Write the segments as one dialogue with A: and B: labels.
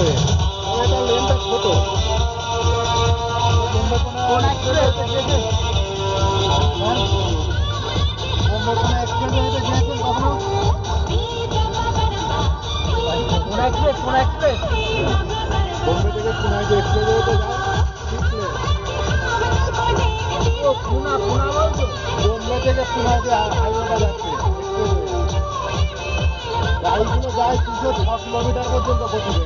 A: Expressway, তবে এটা লেনটা ছোট।
B: কোন এক্সপ্রেস গিয়েছেন?
A: চন্দ্রকোনা এক্সপ্রেসওয়েতে গিয়েছেন কখনো?
B: কোন এক্সপ্রেস? কোন এক্সপ্রেস?
A: বোম্বে থেকে পুনায় যে এক্সপ্রেসওয়েতে যায়, শিখলে
B: ও পুনা, পুনা বলছো?
A: বোম্বে থেকে পুনায় যে হাইওয়েটা যাচ্ছে এক্সপ্রেসওয়ে, গাড়িগুলো যায় 206 কিলোমিটার পর্যন্ত গতিতে।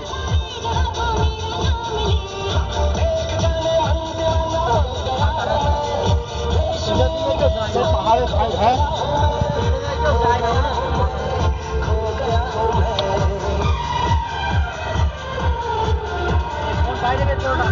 A: পাহাড়ের সাইড, হ্যাঁ।
B: বাইরে বের করো না।